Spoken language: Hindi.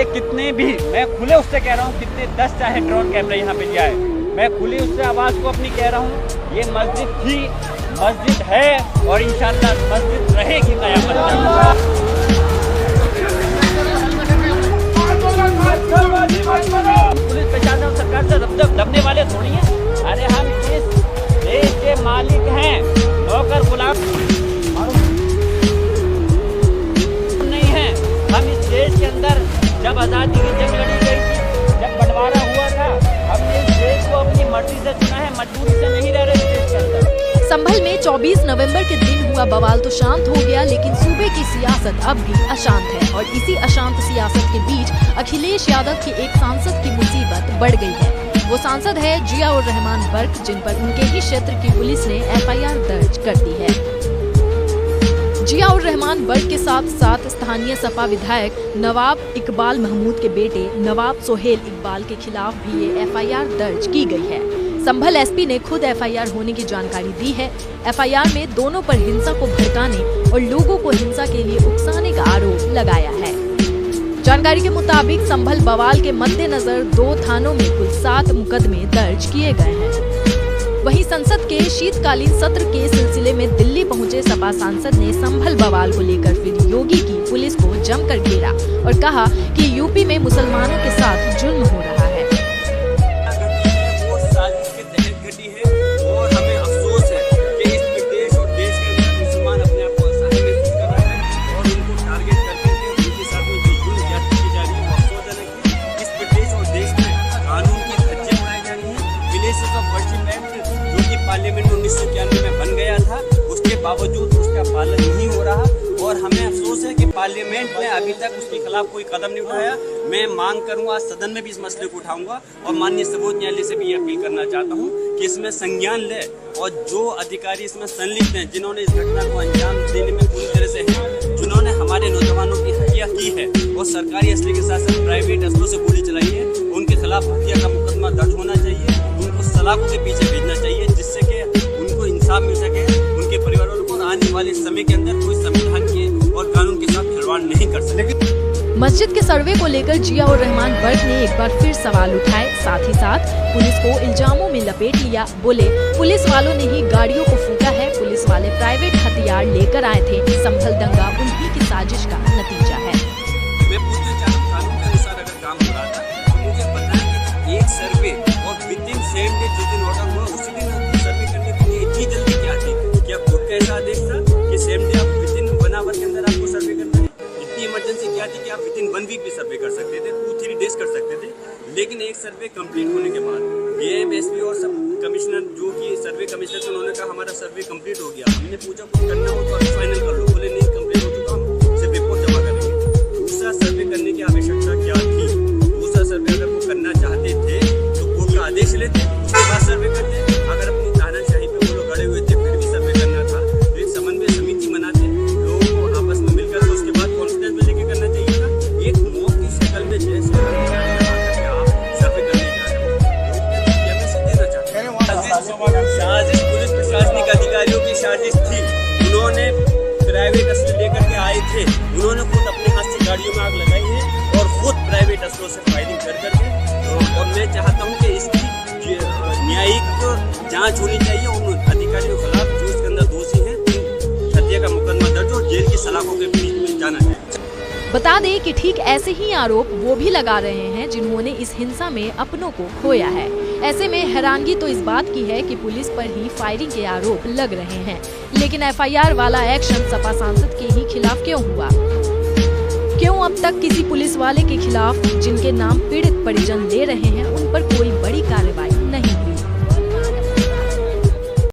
ये कितने भी, मैं खुले उससे कह रहा हूँ, कितने 10 चाहे ड्रोन कैमरे यहाँ पे जाए, मैं खुली उससे आवाज़ को अपनी कह रहा हूँ, ये मस्जिद थी, मस्जिद है और इंशाअल्लाह मस्जिद रहेगी क़यामत तक। पुलिस प्रशासन सरकार से दबने वाले थोड़ी हैं। अरे हम इस देश के मालिक हैं, नौकर गुलाम नहीं हैं। हम इस देश के अंदर जब आज़ादी की जंग लड़ी गई थी, जब बंटवारा हुआ था, हमने इस देश को अपनी मर्जी से चुना है, मजबूरी से नहीं रह रहे इस देश के अंदर। संभल में 24 नवंबर के दिन हुआ बवाल तो शांत हो गया, लेकिन सूबे की सियासत अब भी अशांत है और इसी अशांत सियासत के बीच अखिलेश यादव की एक सांसद की मुसीबत बढ़ गई है। वो सांसद है जिया उर रहमान बर्क, जिन पर उनके ही क्षेत्र की पुलिस ने FIR दर्ज कर दी है। जिया उर रहमान बर्क के साथ साथ स्थानीय सपा विधायक नवाब इकबाल महमूद के बेटे नवाब सोहेल इकबाल के खिलाफ भी ये FIR दर्ज की गई है। संभल SP ने खुद FIR होने की जानकारी दी है। FIR में दोनों पर हिंसा को भड़काने और लोगों को हिंसा के लिए उकसाने का आरोप लगाया है। जानकारी के मुताबिक संभल बवाल के मद्देनजर 2 थानों में कुल 7 मुकदमे दर्ज किए गए हैं। वहीं संसद के शीतकालीन सत्र के सिलसिले में दिल्ली पहुंचे सपा सांसद ने संभल बवाल को लेकर फिर योगी की पुलिस को जमकर घेरा और कहा कि यूपी में मुसलमानों के साथ जुल्म हो रहा है। पार्लियामेंट 1991 में बन गया था, उसके बावजूद उसका पालन नहीं हो रहा और हमें अफसोस है कि पार्लियामेंट में अभी तक उसके खिलाफ कोई कदम नहीं उठाया। मैं मांग करूंगा, सदन में भी इस मसले को उठाऊंगा और माननीय सर्वोच्च न्यायालय से भी ये अपील करना चाहता हूं कि इसमें संज्ञान ले और जो अधिकारी इसमें संलिप्त हैं, जिन्होंने इस घटना को अंजाम देने में पूरी तरह से हैं, जिन्होंने हमारे नौजवानों की हत्या की है और सरकारी असले के साथ साथ प्राइवेट असलों से गोली चलाई है, उनके खिलाफ हत्या का मुकदमा दर्ज होना चाहिए, उनको सलाखों के पीछे भेजना चाहिए, जिससे कि उनको इंसाफ मिल सके, उनके परिवारों को आने वाले समय के अंदर कोई संविधान के और कानून के साथ खिलवाड़ नहीं कर सके। मस्जिद के सर्वे को लेकर जिया उर रहमान बर्क ने एक बार फिर सवाल उठाए, साथ ही साथ पुलिस को इल्जामों में लपेट लिया। बोले पुलिस वालों ने ही गाड़ियों को फूंका है, पुलिस वाले प्राइवेट हथियार लेकर आए थे, संभल दंगा उन्हीं की साजिश का नतीजा है। मैं पूछना चाहता हूं, कानून के अनुसार अगर काम हो रहा था तो मुझे बताएं कि एक सर्वे और विदिन सेम डे जिस दिन ऑर्डर हुआ उसी दिन सर्वे करने के लिए इतनी जल्दी क्या थी? क्या कोर्ट का ऐसा आदेश था कि सेम डे आप विदिन 1 आवर के अंदर आपको सर्वे करना है? इतनी इमरजेंसी क्या थी कि आप विदिन 1 वीक भी सर्वे कर सकते थे, 2-3 डेज कर सकते थे, लेकिन एक सर्वे कंप्लीट होने के बाद DM, SP और सब कमिश्नर जो कि सर्वे कमिश्नर थे, उन्होंने कहा हमारा सर्वे कंप्लीट हो गया। हमने पूछा कुछ करना हो तो आप फाइनल कर लो, बोले नहीं कंप्लीट हो चुका, हम सिर्फ रिपोर्ट जमा करेंगे। दूसरा सर्वे करने की आवश्यकता क्या थी? दूसरा सर्वे अगर वो करना चाहते थे तो कोर्ट का आदेश लेते, उसके बाद सर्वे करते। अगर अपनी तानाशाही पे वो लोग अड़े हुए थे फिर भी सर्वे करना था तो एक समन्वय समिति बनाते, लोगों को आपस में मिलकर तो उसके बाद कॉन्फ्रेंस में लेके करना चाहिए था। एक मॉब की शक्ल में जैसे सर्वे करने जा रहे हो, देना चाहते हैं। साजिश पुलिस प्रशासनिक अधिकारियों की साजिश थी। उन्होंने प्राइवेट असले लेकर के आए थे, उन्होंने खुद अपने हाथ से गाड़ियों में आग लगाई है और खुद प्राइवेट असलों से फायरिंग कर करके। और मैं चाहता हूं कि इसकी न्यायिक जांच होनी चाहिए उन अधिकारियों के खिलाफ जो इसके अंदर दोषी हैं, हत्या का मुकदमा दर्ज और जेल की सलाखों के बीच में जाना चाहिए। बता दें कि ठीक ऐसे ही आरोप वो भी लगा रहे हैं जिन्होंने इस हिंसा में अपनों को खोया है। ऐसे में हैरानगी तो इस बात की है कि पुलिस पर ही फायरिंग के आरोप लग रहे हैं, लेकिन FIR वाला एक्शन सपा सांसद के ही खिलाफ क्यों हुआ? क्यों अब तक किसी पुलिस वाले के खिलाफ जिनके नाम पीड़ित परिजन ले रहे हैं उन पर कोई बड़ी कार्रवाई